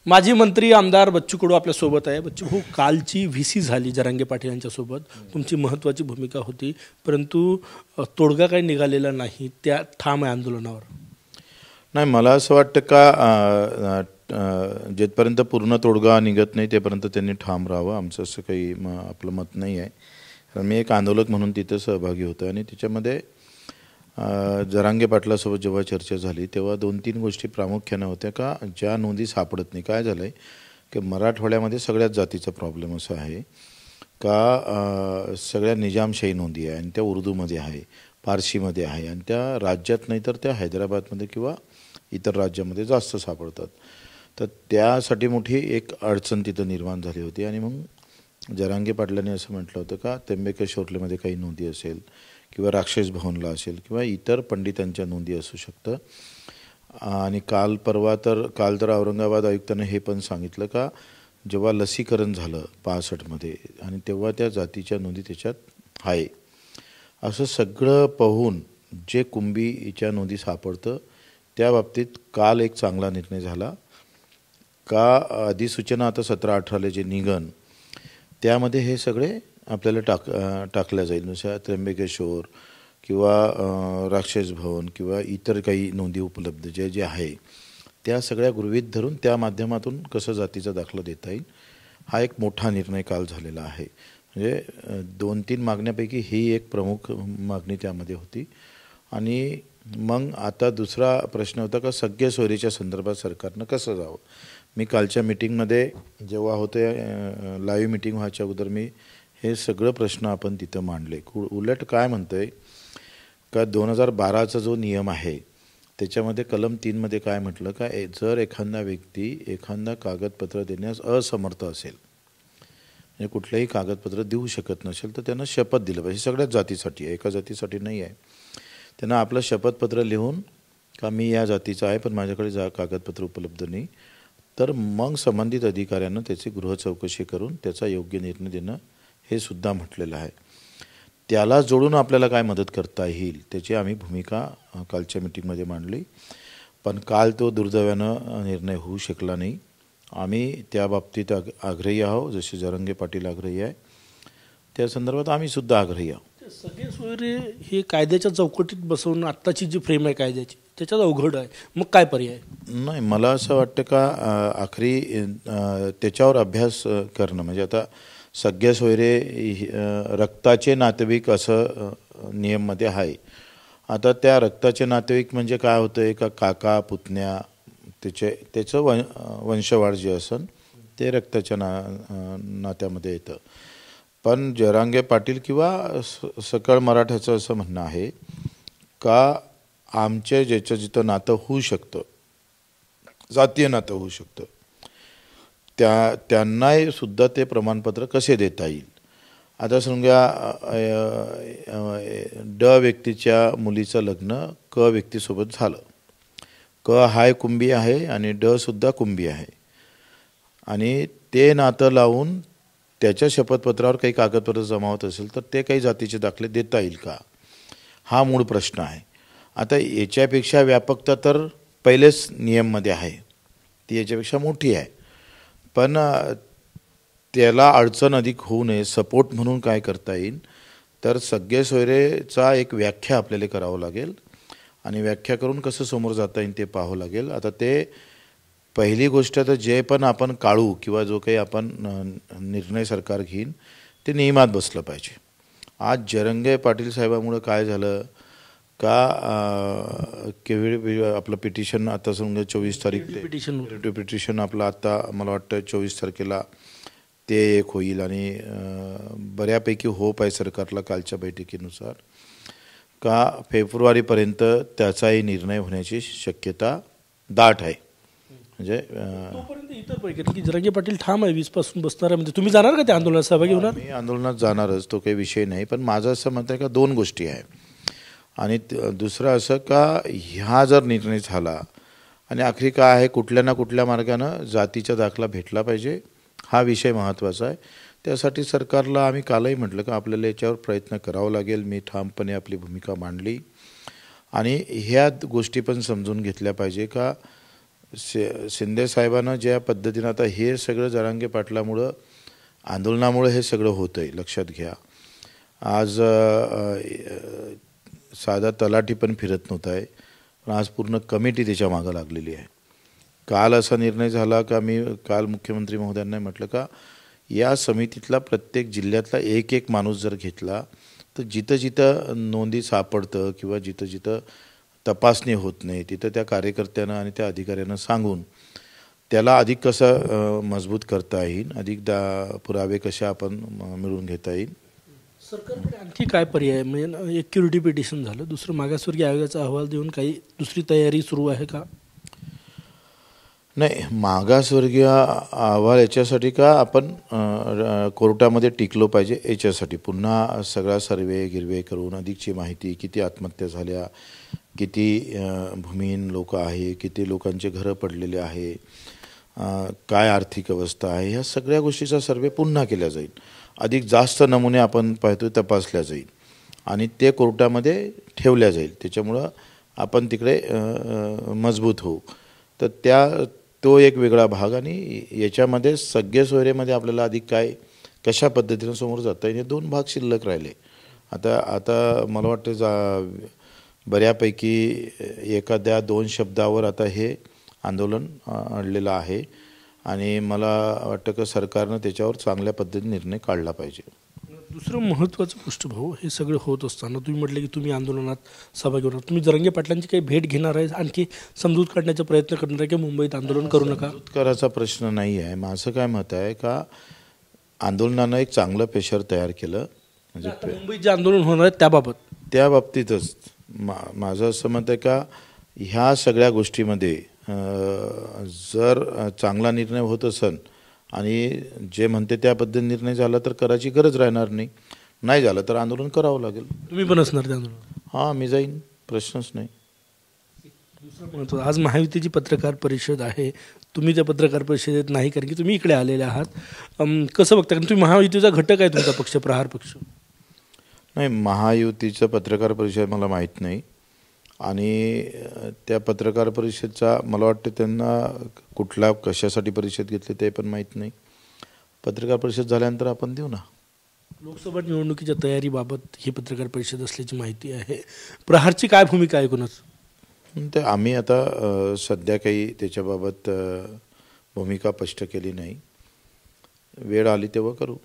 माजी मंत्री आमदार बच्चू कडू आपल्या सोबत आहे. बच्चू भाऊ, कालची व्हीसी झाली जरांगे पाटील यांच्यासोबत, तुमची महत्त्वाची भूमिका होती, परंतु तोडगा काही निघालेला नाही. त्या ठाम आहे आंदोलनावर. नाही, मला असं वाटतं का जेथपर्यंत पूर्ण तोडगा निघत नाही तेपर्यंत त्यांनी ठाम राहावं. आमचं असं काही आपलं मत नाही आहे. कारण मी एक आंदोलक म्हणून तिथं सहभागी होतो आणि त्याच्यामध्ये जरांगे पाटलासोबत जेव्हा चर्चा झाली तेव्हा 2-3 गोष्टी प्रामुख्याने होत्या का ज्या नोंदी सापडत नाही. काय झालं आहे की मराठवाड्यामध्ये सगळ्याच जातीचा प्रॉब्लेम असा आहे का सगळ्या निजामशाही नोंदी आहे आणि त्या उर्दूमध्ये आहे, फारसीमध्ये आहे आणि त्या राज्यात नाही तर त्या हैदराबादमध्ये किंवा इतर राज्यामध्ये जास्त सापडतात. तर त्यासाठी मोठी एक अडचण तिथं निर्माण झाली होती आणि मग जरांगे पाटलांनी असं म्हटलं होतं का त्र्यंबकेश्वरमध्ये काही नोंदी असेल किंवा राक्षस भवनला असेल किंवा इतर पंडितांच्या नोंदी असू शकतं. आणि काल तर औरंगाबाद आयुक्तांनी हे पण सांगितलं का जेव्हा लसीकरण झालं 65मध्ये आणि तेव्हा त्या जातीच्या नोंदी त्याच्यात आहे. असं सगळं पाहून जे कुंभीच्या नोंदी सापडतं त्या बाबतीत काल एक चांगला निर्णय झाला का अधिसूचना आता 17-18 जे निघन त्यामध्ये हे सगळे आपल्याला टाकल्या जाईल. नुसार त्र्यंबकेश्वर किंवा राक्षस भवन किंवा इतर काही नोंदी उपलब्ध जे आहे त्या सगळ्या गृहीत धरून त्या माध्यमातून कसं जातीचा दाखला देता येईल हा एक मोठा निर्णय काल झालेला आहे. म्हणजे 2-3 मागण्यापैकी ही एक प्रमुख मागणी त्यामध्ये होती. आणि मग आता दुसरा प्रश्न होता का सगळ्या सोयरीच्या संदर्भात सरकारनं कसं जावं. मी कालच्या मीटिंगमध्ये जेव्हा होते लाईव्ह मीटिंग व्हायच्या अगोदर मी हे सगळं प्रश्न आपण तिथं मांडले. उलट काय म्हणतं आहे का 2012चा जो नियम आहे त्याच्यामध्ये कलम 3मध्ये काय म्हटलं का जर एखादा व्यक्ती एखादा कागदपत्र देण्यास असमर्थ असेल म्हणजे कुठलंही कागदपत्र देऊ शकत नसेल तर त्यांना शपथ दिलं पाहिजे. सगळ्याच जातीसाठी आहे, एका जातीसाठी नाही आहे. त्यांना आपलं शपथपत्र लिहून का मी या जातीचा आहे पण माझ्याकडे कागदपत्र उपलब्ध नाही तर मग संबंधित अधिकाऱ्यांना त्याची गृह चौकशी करून त्याचा योग्य निर्णय देणं हे सुद्धा म्हटलेलं आहे. त्याला जोडून आपल्याला काय मदत करता येईल त्याची आम्ही भूमिका कालच्या मीटिंगमध्ये मांडली. पण काल तो दुर्दैवानं निर्णय होऊ शकला नाही. आम्ही त्या बाबतीत आग्रही आहोत, जसे जरांगे पाटील आग्रही आहे त्या संदर्भात आम्ही सुद्धा आग्रही आहोत. सगळे सोयरे हे कायद्याच्या चौकटीत बसवून आत्ताची जी फ्रेम आहे कायद्याची त्याच्यात अवघड आहे. मग काय पर्याय. नाही, मला असं वाटतं का आखरी त्याच्यावर अभ्यास करणं म्हणजे आता सगळे सोयरे रक्ताचे नातेवाईक असं नियममध्ये आहे. आता त्या रक्ताचे नातेवाईक म्हणजे काय होतं आहे का काका पुतण्या त्याचं वंशवाढ जे असन ते रक्ताच्या नात्यामध्ये येतं. पण जरांगे पाटील किंवा सकळ मराठ्याचं असं म्हणणं आहे का आमचे ज्याचं जिथं नातं होऊ शकतं जातीय नातं होऊ शकतं त्यांनाही सुद्धा ते प्रमाणपत्र कसे देता येईल. आता समजा ड व्यक्तीच्या मुलीचं लग्न क व्यक्तीसोबत झालं. क हाय कुंभी आहे आणि ड सुद्धा कुंभी आहे आणि ते नातं लावून त्याच्या शपथपत्रावर काही कागदपत्र जमावत असेल तर ते काही जातीचे दाखले देता येईल का हा मूळ प्रश्न आहे. आता याच्यापेक्षा व्यापकता तर पहिलेच नियममध्ये आहे, ती याच्यापेक्षा मोठी आहे. पण त्याला अडचण अधिक होऊ नये सपोर्ट म्हणून काय करता येईल तर सगळे सोयरेचा एक व्याख्या आपल्याला करावं लागेल आणि व्याख्या करून कसं समोर जाता येईल ते पाहावं लागेल. आता ते पहिली गोष्ट तर जे पण आपण काढू किंवा जो काही आपण निर्णय सरकार घेईन ते नियमात बसलं पाहिजे. आज जरांगे पाटील साहेबामुळं काय झालं का आपलं पिटिशन आता समजा 24 तारीख पिटिशन आपलं आता मला वाटतं 24 तारखेला ते एक होईल आणि बऱ्यापैकी होप आहे सरकारला कालच्या बैठकीनुसार का फेब्रुवारीपर्यंत त्याचाही निर्णय होण्याची शक्यता दाट आहे. म्हणजे तोपर्यंत इतर पैकी की जरांगे पाटील ठाम आहे 20 पासून बसणार म्हणजे तुम्ही जाणार का त्या आंदोलनात सहभागी होणार. मी आंदोलनात जाणारच, तो काही विषय नाही. पण माझं असं मत आहे का 2 गोष्टी आहे आणि दुसरं असं का ह्या जर निर्णय झाला आणि आखरी काय आहे कुठल्या ना कुठल्या मार्गानं जातीचा दाखला भेटला पाहिजे हा विषय महत्त्वाचा आहे. त्यासाठी सरकारला आम्ही कालही म्हटलं का आपल्याला याच्यावर प्रयत्न करावा लागेल. मी ठामपणे आपली भूमिका मांडली आणि ह्या गोष्टी पण समजून घेतल्या पाहिजे का शिंदे साहेबांना ज्या पद्धतीनं आता हे सगळं जरांगे पाटलामुळं आंदोलनामुळे हे सगळं होतं आहे, लक्षात घ्या. आज साधा तलाठी पण फिरत नव्हता आहे, पण आज पूर्ण कमिटी त्याच्या मागं लागलेली आहे. काल असा निर्णय झाला का, मी काल मुख्यमंत्री महोदयांना म्हटलं का या समितीतला प्रत्येक जिल्ह्यातला एक एक माणूस जर घेतला तर जिथं जिथं नोंदी सापडतं किंवा जिथं जिथं तपासणी होत नाही तिथं त्या कार्यकर्त्यांना आणि त्या अधिकाऱ्यांना सांगून त्याला अधिक कसं मजबूत करता येईल, अधिक पुरावे कशा आपण मिळवून घेता येईल. सरकारकडे आणखी काय पर्याय आहे? म्हणजे एक क्युरिटी पिटिशन झालं, दुसरं मागासवर्गीय आयोगाचा अहवाल देऊन काही दुसरी तयारी सुरू आहे का? नाही, मागासवर्गीय अहवाल याच्यासाठी का आपण कोर्टामध्ये टिकलो पाहिजे याच्यासाठी पुन्हा सगळा सर्वे गिरवे करून अधिकची माहिती, किती आत्महत्या झाल्या, किती भूमिहीन लोक आहे, किती लोकांचे घरं पडलेले आहे, काय आर्थिक अवस्था आहे, ह्या सगळ्या गोष्टीचा सर्वे पुन्हा केला जाईल. अधिक जास्त नमुने आपण पाहतो तपासल्या जाईल आणि ते कोर्टामध्ये ठेवल्या जाईल. त्याच्यामुळं आपण तिकडे मजबूत होऊ. तर तो एक वेगळा भाग. आणि याच्यामध्ये सगळे सोयरेमध्ये आपल्याला अधिक काय कशा पद्धतीनं समोर जाता येईल हे दोन भाग शिल्लक राहिले. आता मला वाटतं बऱ्यापैकी एखाद्या दोन शब्दावर आता हे आंदोलन अडलेलं आहे आणि मला वाटतं की सरकारनं त्याच्यावर चांगल्या पद्धतीने निर्णय काढला पाहिजे. दुसरं महत्त्वाचं पृष्ठभाऊ हे सगळं होत असताना तुम्ही म्हटलं की तुम्ही आंदोलनात सहभागी होणार, तुम्ही जरांगे पाटलांची काही भेट घेणार आहे, आणखी समजूत काढण्याचा प्रयत्न करणार आहे की मुंबईत आंदोलन करू नका? समजूत करायचा प्रश्न नाही आहे. माझं काय मत आहे का आंदोलनानं एक चांगलं प्रेशर तयार केलं. म्हणजे मुंबईत जे आंदोलन होणार आहे त्या बाबतीतच माझं असं मत आहे का ह्या सगळ्या गोष्टीमध्ये जर चांगला निर्णय होत असेल आणि जे म्हणते त्या पद्धतीने निर्णय झाला तर करायची गरज राहणार नाही. नाही झालं तर आंदोलन करावं लागेल. तुम्ही पण असणार त्या आंदोलन? हां, मी जाईन, प्रश्नच नाही. दुसरं महत्त्व, आज महायुतीची पत्रकार परिषद आहे, तुम्ही त्या पत्रकार परिषदेत नाही कारण की तुम्ही इकडे आलेले आहात. कसं बघता, कारण तुम्ही महायुतीचा घटक आहे, तुमचा पक्ष प्रहार पक्ष? नाही, महायुतीचं पत्रकार परिषद मला माहीत नाही आणि त्या पत्रकार परिषदचा मला वाटतं त्यांना कशासाठी परिषद घेतली ते पण माहीत नाही. पत्रकार परिषद झाल्यानंतर आपण देऊ ना. लोकसभा निवडणुकीच्या तयारीबाबत ही पत्रकार परिषद असल्याची माहिती आहे. प्रहारची काय भूमिका आहे कोणाच? ते आम्ही आता सध्या काही त्याच्याबाबत भूमिका स्पष्ट केली नाही. वेळ आली तेव्हा करू.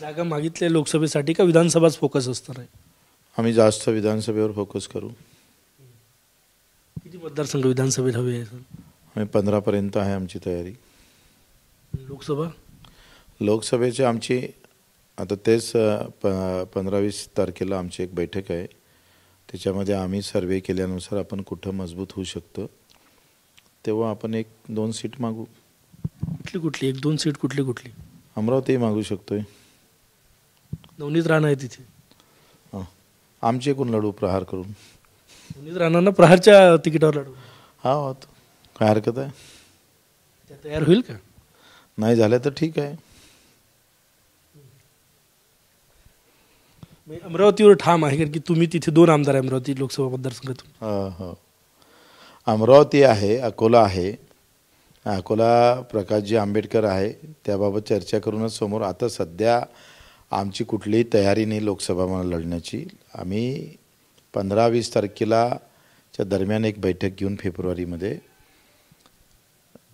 जागा मागितल्या लोकसभेसाठी का विधानसभाच फोकस असणार आहे? आम्ही जास्त विधानसभेवर फोकस करू. किती मतदारसंघ विधानसभेत हवे आहे सर? आम्ही 15पर्यंत आहे आमची तयारी. लोकसभेची आमची आता तेच 15-20 तारखेला आमची एक बैठक आहे. त्याच्यामध्ये आम्ही सर्वे केल्यानुसार आपण कुठं मजबूत होऊ शकतो तेव्हा आपण 1-2 सीट मागू. कुठली 1-2 सीट कुठली? अमरावती मागू शकतोय. नवनीत राणा आहे तिथे. हां, आमचे कोण लढू प्रहार करून. नवनीत राणांना प्रहारच्या तिकिटावर लढू? हा, काय हरकत आहे? त्या तयार होईल का? नाही झालं तर ठीक आहे. अमरावतीवर ठाम आहे कारण की तुम्ही तिथे 2 आमदार आहे अमरावती लोकसभा मतदारसंघातून. हो, अमरावती आहे, अकोला आहे. अकोला प्रकाशजी आंबेडकर आहे, त्याबाबत चर्चा करूनच समोर. आता सध्या आमची कुठलीही तयारी नाही लोकसभा मला लढण्याची. आम्ही 15-20 तारखेलाच्या दरम्यान एक बैठक घेऊन फेब्रुवारीमध्ये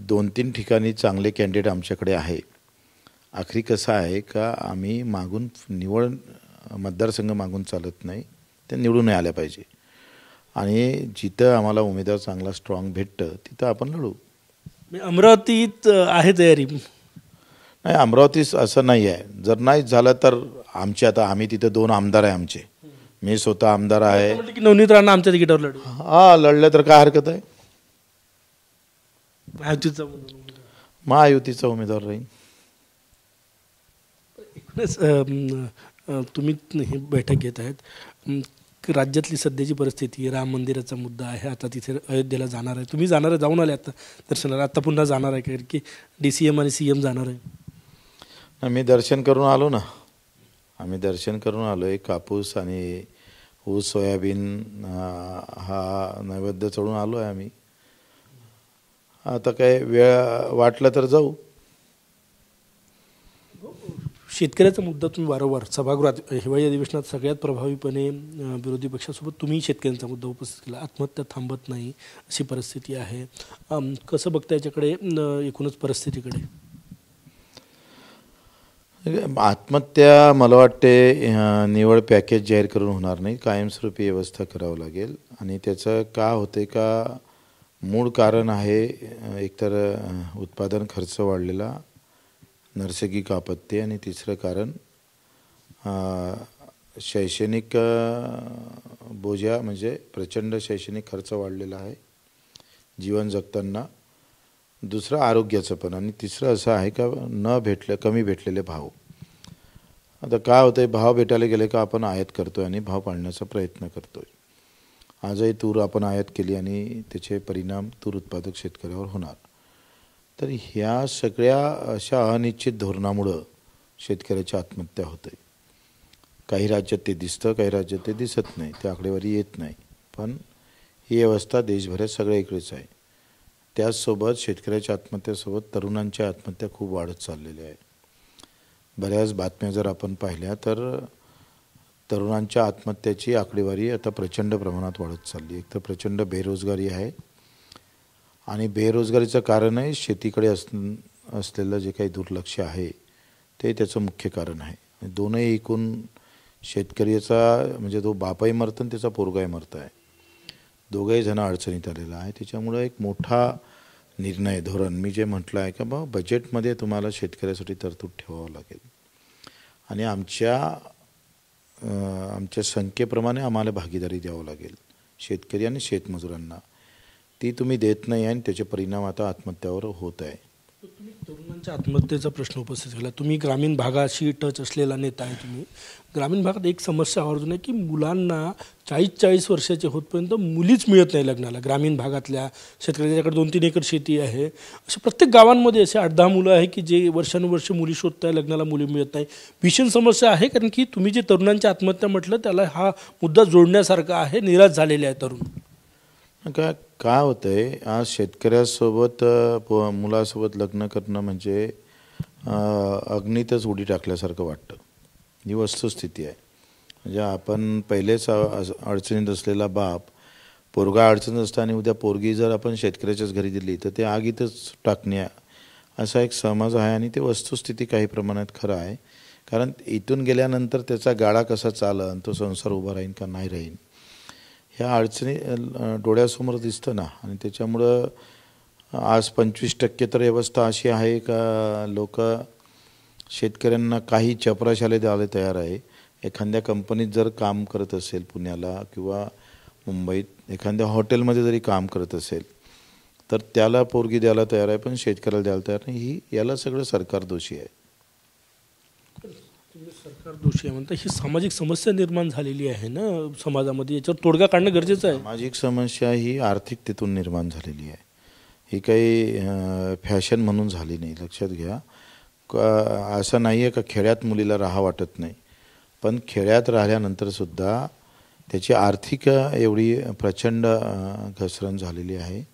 2-3 ठिकाणी चांगले कॅन्डिडेट आमच्याकडे आहे. आखरी कसं आहे का आम्ही मागून मतदारसंघ मागून चालत नाही, ते निवडून आल्या पाहिजे आणि जिथं आम्हाला उमेदवार चांगला स्ट्रॉंग भेटतं तिथं आपण लढू. अमरावतीत आहे तयारी? नाही, अमरावतीत असं नाही आहे. जर नाही झालं तर आम्ही तिथं 2 आमदार आहे आमचे. मी स्वतः आमदार आहे. नवनीत राणा आमच्या तिकीटावर लढू? हां, लढलं तर काय हरकत आहे. महायुतीचा उमेदवार राहील. तुम्ही ही बैठक घेत आहेत, राज्यातली सध्याची परिस्थिती, राम मंदिराचा मुद्दा आहे, आता तिथे अयोध्येला जाणार आहे, तुम्ही जाणार आहे, जाऊन आले आता दर्शनाला, आता पुन्हा जाणार आहे कारण की DCM आणि CM जाणार आहे? मी दर्शन करून आलो ना. आम्ही दर्शन करून आलो आहे. कापूस आणि ऊस सोयाबीन हा नैवेद्य चढून आलो आहे आम्ही. आता काय वेळ वाटला तर जाऊ. शेतकऱ्याचा मुद्दा तुम्ही वारंवार सभागृहात हिवाळी अधिवेशनात सगळ्यात प्रभावीपणे विरोधी पक्षासोबत तुम्ही शेतकऱ्यांचा मुद्दा उपस्थित केला. आत्महत्या थांबत नाही अशी परिस्थिती आहे. कसं बघता याच्याकडे एकूणच परिस्थितीकडे? आत्महत्या मला वाटते निवड पॅकेज जाहीर करून होणार नाही, कायमस्वरूपी व्यवस्था करावं लागेल. आणि त्याचं का होते का मूळ कारण आहे एकतर उत्पादन खर्च वाढलेला, नैसर्गिक आपत्ती, आणि तिसरं कारण शैक्षणिक बोजा म्हणजे प्रचंड शैक्षणिक खर्च वाढलेला आहे जीवन जगताना. दुसरं आरोग्याचं पण, आणि तिसरं असं आहे का कमी भेटलेले भाव. आता काय होतं आहे, भाव भेटायला गेले का आपण आयात करतो आहे आणि भाव पाडण्याचा प्रयत्न करतो आहे. आजही तूर आपण आयात केली आणि त्याचे परिणाम तूर उत्पादक शेतकऱ्यावर होणार. तर ह्या सगळ्या अशा अनिश्चित धोरणामुळं शेतकऱ्याची आत्महत्या होते. काही राज्यात ते दिसतं, काही राज्यात ते दिसत नाही, ते आकडेवारी येत नाही. पण ही अवस्था देशभरात सगळीकडेच आहे. त्याचसोबत शेतकऱ्याच्या आत्महत्येसोबत तरुणांच्या आत्महत्या खूप वाढत चाललेल्या आहे. बऱ्याच बातम्या जर आपण पाहिल्या तर तरुणांच्या आत्महत्याची आकडेवारी आता प्रचंड प्रमाणात वाढत चालली. एक तर प्रचंड बेरोजगारी आहे, आणि बेरोजगारीचं कारण आहे शेतीकडे असलेलं जे काही दुर्लक्ष आहे ते त्याचं मुख्य कारण आहे. दोनही एकूण शेतकऱ्याचा म्हणजे तो बापाही मरतो आणि त्याचा पोरगाही मरत आहे. दोघंही जण अडचणीत आलेला आहे. त्याच्यामुळं एक मोठा निर्णय धोरण मी जे म्हटलं आहे का बा बजेटमध्ये तुम्हाला शेतकऱ्यासाठी तरतूद ठेवावं लागेल. आणि आमच्या संख्येप्रमाणे आम्हाला भागीदारी द्यावं लागेल शेतकरी आणि शेतमजुरांना. ती तुम्ही देत नाही आणि त्याचे परिणाम आता आत्महत्यावर होत आहे. तुम्ही तरुणांच्या आत्महत्येचा प्रश्न उपस्थित केला. तुम्ही ग्रामीण भागाशी टच असलेला नेता आहे. तुम्ही ग्रामीण भागात एक समस्या आवर्जून आहे की मुलांना 40 वर्षाचे होतपर्यंत मुलीच मिळत नाही लग्नाला. ग्रामीण भागातल्या शेतकऱ्याच्याकडे 2-3 एकर शेती आहे. अशा प्रत्येक गावांमध्ये असे 8-10 मुलं आहे की जे वर्षानुवर्ष मुली शोधत आहे, लग्नाला मुली मिळत नाही. भीषण समस्या आहे. कारण की तुम्ही जे तरुणांच्या आत्महत्या म्हटलं त्याला हा मुद्दा जोडण्यासारखा आहे. निराश झालेले आहे तरुण. काय होतं आहे, आज शेतकऱ्यासोबत मुलासोबत लग्न करणं म्हणजे अग्नीतच उडी टाकल्यासारखं वाटतं. ही वस्तुस्थिती आहे. म्हणजे आपण पहिलेच अडचणीत असलेला बाप पोरगा अडचणीत असताना आणि उद्या पोरगी जर आपण शेतकऱ्याच्याच घरी दिली तर ते आगीतच टाकण्या असा एक समज आहे. आणि ते वस्तुस्थिती काही प्रमाणात खरं आहे. कारण इथून गेल्यानंतर त्याचा गाडा कसा चालन, तो संसार उभा राहीन का नाही राहीन, ह्या अडचणी डोळ्यासमोर दिसतं ना. आणि त्याच्यामुळं आज 25% तर व्यवस्था अशी आहे का लोक शेतकऱ्यांना काही चपराशाले द्यायला तयार आहे. एखाद्या कंपनीत जर काम करत असेल पुण्याला किंवा मुंबईत एखाद्या हॉटेलमध्ये जरी काम करत असेल तर त्याला पोरगी द्यायला तयार आहे, पण शेतकऱ्याला द्यायला तयार नाही. याला सगळं सरकार दोषी आहे. सरकार दोषी आहे म्हणता. ही सामाजिक समस्या निर्माण झालेली आहे ना समाजामध्ये. याच्यावर तोडगा काढणं गरजेचं आहे. सामाजिक समस्या ही आर्थिकतेतून निर्माण झालेली आहे. ही काही फॅशन म्हणून झाली नाही, लक्षात घ्या. असं नाही आहे का खेड्यात मुलीला राहा वाटत नाही, पण खेड्यात राहिल्यानंतरसुद्धा त्याची आर्थिक एवढी प्रचंड घसरण झालेली आहे.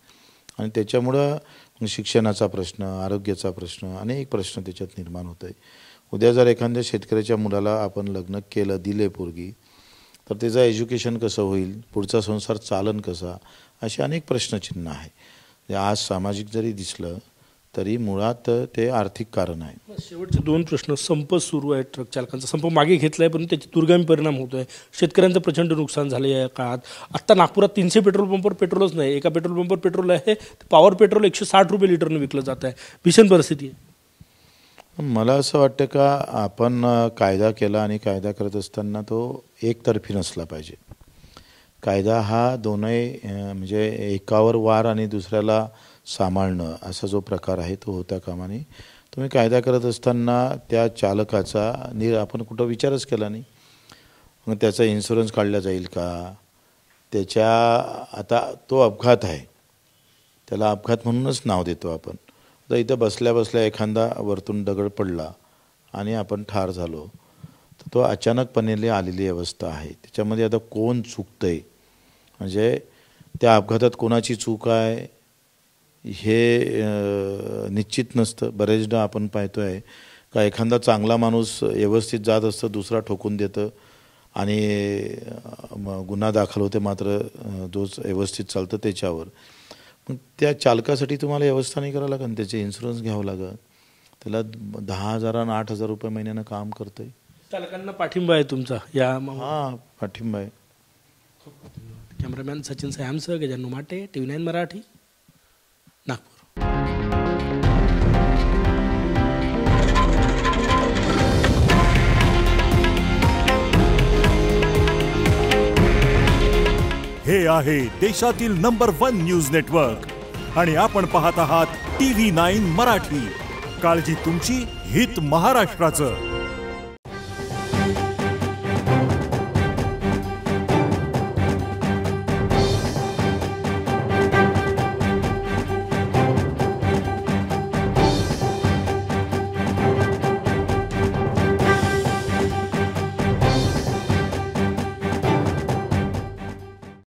आणि त्याच्यामुळं शिक्षणाचा प्रश्न, आरोग्याचा प्रश्न, अनेक प्रश्न त्याच्यात निर्माण होत आहे. उद्या जर एखाद्या शेतकऱ्याच्या मुलाला आपण लग्न केलं, दिले पोरगी, तर त्याचं एज्युकेशन कसं होईल, पुढचा संसार चालन कसा, असे अनेक प्रश्नचिन्ह आहे. आज सामाजिक जरी दिसलं तरी मुळात ते आर्थिक कारण आहे. शेवटचे 2 प्रश्न. संप सुरू आहे, ट्रक चालकांचा संप मागे घेतला आहे, पण त्याचे दुर्गामी परिणाम होतो आहे. शेतकऱ्यांचं प्रचंड नुकसान झालं या काळात. आत्ता नागपुरात 300 पेट्रोल पंपवर पेट्रोलच नाही. एका पेट्रोल पंपवर पेट्रोल आहे, पॉवर पेट्रोल 160 रुपये लिटरनं विकलं जात आहे. भीषण परिस्थिती आहे. मला असं वाटतं का आपण कायदा केला आणि कायदा करत असताना तो एकतर्फी नसला पाहिजे. कायदा हा दोनही म्हणजे एकावर वार आणि दुसऱ्याला सांभाळणं असा जो प्रकार आहे तो होता कामा नये. तुम्ही कायदा करत असताना त्या चालकाचा आपण कुठं विचारच केला नाही. मग त्याचा इन्शुरन्स काढला जाईल का, त्याच्या आता तो अपघात आहे, त्याला अपघात म्हणूनच नाव देतो आपण. तर इथं बसल्या बसल्या एखादा वरतून दगड पडला आणि आपण ठार झालो तर तो अचानकपणे आलेली अवस्था आहे. त्याच्यामध्ये आता कोण चुकतं आहे, म्हणजे त्या अपघातात कोणाची चूक आहे हे निश्चित नसतं. बरेचदा आपण पाहतो आहे का एखादा चांगला माणूस व्यवस्थित जात असतं, दुसरा ठोकून देतं आणि गुन्हा दाखल होते, मात्र जो व्यवस्थित चालतं त्याच्यावर. मग त्या चालकासाठी तुम्हाला व्यवस्था नाही करावं लागेल, त्याचे इन्शुरन्स घ्यावं लागेल. त्याला 10,000 आणि 8,000 रुपये महिन्यानं काम करतंय. चालकांना पाठिंबा आहे तुमचा या? हां, पाठिंबा आहे. कॅमेरामॅन सचिन सयामसह गजानन माटे, TV9 मराठी, नागपूर. हे आहे देशातील नंबर 1 न्यूज नेटवर्क आणि आपण पाहत आहात TV9 मराठी. काळजी तुमची, हित महाराष्ट्राचं.